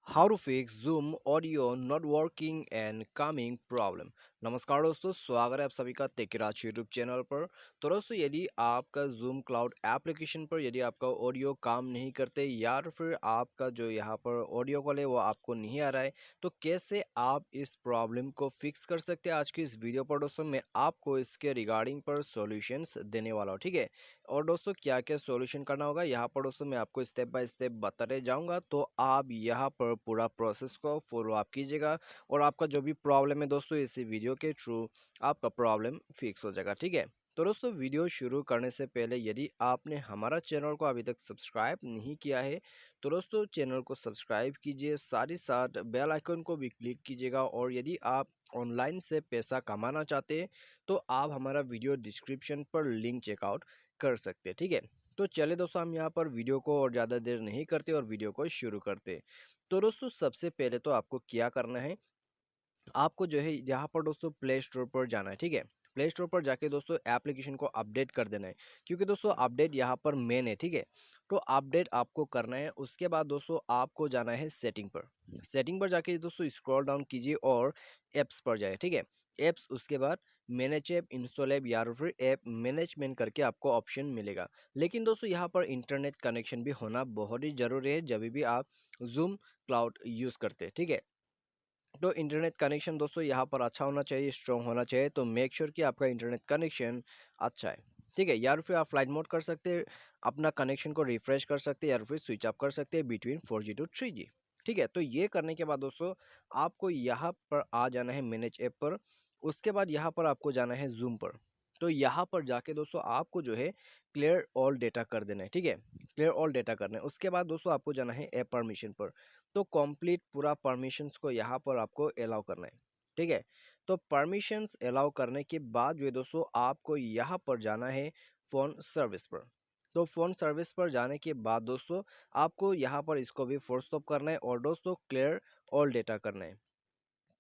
How to fix Zoom audio not working and coming problem. नमस्कार दोस्तों, स्वागत है आप सभी का तेकिराज यूट्यूब चैनल पर। तो दोस्तों, यदि आपका जूम क्लाउड एप्लीकेशन पर यदि आपका ऑडियो काम नहीं करते या फिर आपका जो यहाँ पर ऑडियो कॉल है वो आपको नहीं आ रहा है, तो कैसे आप इस प्रॉब्लम को फिक्स कर सकते हैं। आज की इस वीडियो पर दोस्तों मैं आपको इसके रिगार्डिंग पर सॉल्यूशंस देने वाला हूँ, ठीक है। और दोस्तों, क्या क्या सॉल्यूशन करना होगा यहाँ पर दोस्तों मैं आपको स्टेप बाय स्टेप बताते जाऊंगा, तो आप यहाँ पर पूरा प्रोसेस को फॉलो आप कीजिएगा और आपका जो भी प्रॉब्लम है दोस्तों इसी वीडियो के थ्रू आपका प्रॉब्लम फिक्स हो जाएगा, ठीक है। तो दोस्तों, वीडियो शुरू करने से पहले यदि आपने हमारा चैनल को अभी तक सब्सक्राइब नहीं किया है तो दोस्तों चैनल को सब्सक्राइब कीजिए, साथ ही साथ बेल आइकन को भी क्लिक कीजिएगा। और यदि आप ऑनलाइन से पैसा कमाना चाहते हैं तो आप हमारा वीडियो डिस्क्रिप्शन पर लिंक चेकआउट कर सकते हैं, ठीक है। तो चले दोस्तों, हम यहाँ पर वीडियो को और ज़्यादा देर नहीं करते और वीडियो को शुरू करते। तो दोस्तों, सबसे पहले तो आपको क्या करना है, आपको जो है यहाँ पर दोस्तों प्ले स्टोर पर जाना है, ठीक है। प्ले स्टोर पर जाके दोस्तों एप्लीकेशन को अपडेट कर देना है, क्योंकि दोस्तों अपडेट यहाँ पर मेन है, ठीक है। तो अपडेट आपको करना है। उसके बाद दोस्तों आपको जाना है सेटिंग पर। सेटिंग पर जाके दोस्तों स्क्रॉल डाउन कीजिए और एप्स पर जाए, ठीक है। एप्स, उसके बाद मैनेज ऐप, इंस्टॉल ऐप या फिर ऐप मैनेजमेंट करके आपको ऑप्शन मिलेगा। लेकिन दोस्तों यहाँ पर इंटरनेट कनेक्शन भी होना बहुत ही जरूरी है जब भी आप जूम क्लाउड यूज़ करते हैं, ठीक है। तो इंटरनेट कनेक्शन दोस्तों यहाँ पर अच्छा होना चाहिए, स्ट्रॉन्ग होना चाहिए। तो मेक श्योर कि आपका इंटरनेट कनेक्शन अच्छा है, ठीक है। या फिर आप फ्लाइट मोड कर सकते हैं, अपना कनेक्शन को रिफ्रेश कर सकते हैं या फिर स्विच ऑफ कर सकते हैं बिटवीन 4G टू 3G, ठीक है। तो ये करने के बाद दोस्तों आपको यहाँ पर आ जाना है मैनेज ऐप पर। उसके बाद यहाँ पर आपको जाना है जूम पर। तो यहाँ पर जाके दोस्तों आपको जो है क्लियर ऑल डेटा कर देना है, ठीक है। क्लियर ऑल डेटा करना है। उसके बाद दोस्तों आपको जाना है ऐप परमिशन पर। तो कंप्लीट पूरा परमिशंस को यहाँ पर आपको अलाउ करना है, ठीक है। तो परमिशंस अलाउ करने के बाद जो है दोस्तों आपको यहाँ पर जाना है फ़ोन सर्विस पर। तो फ़ोन सर्विस पर जाने के बाद दोस्तों आपको यहाँ पर इसको भी फोर्स स्टॉप करना है और दोस्तों क्लियर ऑल डेटा करना है।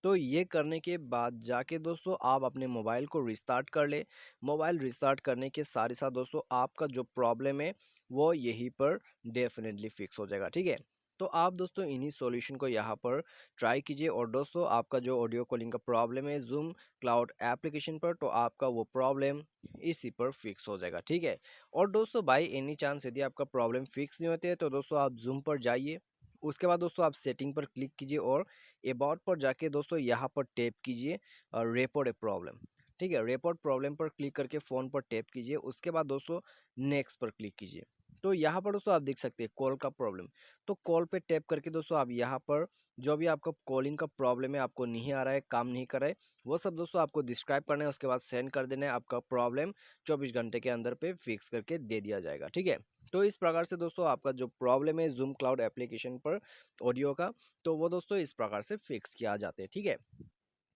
तो ये करने के बाद जाके दोस्तों आप अपने मोबाइल को रिस्टार्ट कर ले। मोबाइल रिस्टार्ट करने के साथ ही साथ दोस्तों आपका जो प्रॉब्लम है वो यहीं पर डेफिनेटली फिक्स हो जाएगा, ठीक है। तो आप दोस्तों इन्हीं सॉल्यूशन को यहाँ पर ट्राई कीजिए और दोस्तों आपका जो ऑडियो कॉलिंग का प्रॉब्लम है जूम क्लाउड एप्लीकेशन पर, तो आपका वो प्रॉब्लम इसी पर फिक्स हो जाएगा, ठीक है। और दोस्तों बाई एनी चांस यदि आपका प्रॉब्लम फिक्स नहीं होते हैं तो दोस्तों आप जूम पर जाइए। उसके बाद दोस्तों आप सेटिंग पर क्लिक कीजिए और अबाउट पर जाके दोस्तों यहाँ पर टैप कीजिए रिपोर्ट ए प्रॉब्लम, ठीक है। रिपोर्ट प्रॉब्लम पर क्लिक करके फ़ोन पर टैप कीजिए। उसके बाद दोस्तों नेक्स्ट पर क्लिक कीजिए। तो यहाँ पर दोस्तों आप देख सकते हैं कॉल का प्रॉब्लम। तो कॉल पे टैप करके दोस्तों आप यहाँ पर जो भी आपका कॉलिंग का प्रॉब्लम है, आपको नहीं आ रहा है, काम नहीं कर रहा है, वो सब दोस्तों आपको डिस्क्राइब करना है। उसके बाद सेंड कर देना है। आपका प्रॉब्लम 24 घंटे के अंदर पे फिक्स करके दे दिया जाएगा, ठीक है। तो इस प्रकार से दोस्तों आपका जो प्रॉब्लम है जूम क्लाउड एप्लीकेशन पर ऑडियो का, तो वो दोस्तों इस प्रकार से फिक्स किया जाते हैं, ठीक है।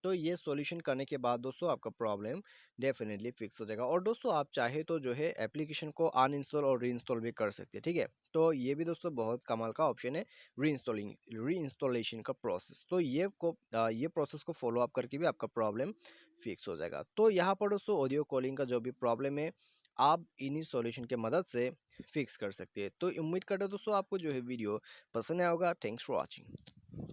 तो ये सॉल्यूशन करने के बाद दोस्तों आपका प्रॉब्लम डेफिनेटली फिक्स हो जाएगा। और दोस्तों आप चाहे तो जो है एप्लीकेशन को अनइंस्टॉल और रीइंस्टॉल भी कर सकते हैं, ठीक है। तो ये भी दोस्तों बहुत कमाल का ऑप्शन है, रीइंस्टॉलेशन का प्रोसेस। तो ये प्रोसेस को फॉलो अप करके भी आपका प्रॉब्लम फिक्स हो जाएगा। तो यहाँ पर दोस्तों ऑडियो कॉलिंग का जो भी प्रॉब्लम है आप इन्हीं सॉल्यूशन के मदद से फिक्स कर सकते हैं। तो उम्मीद करता हूं दोस्तों आपको जो है वीडियो पसंद आया होगा। Thanks for watching.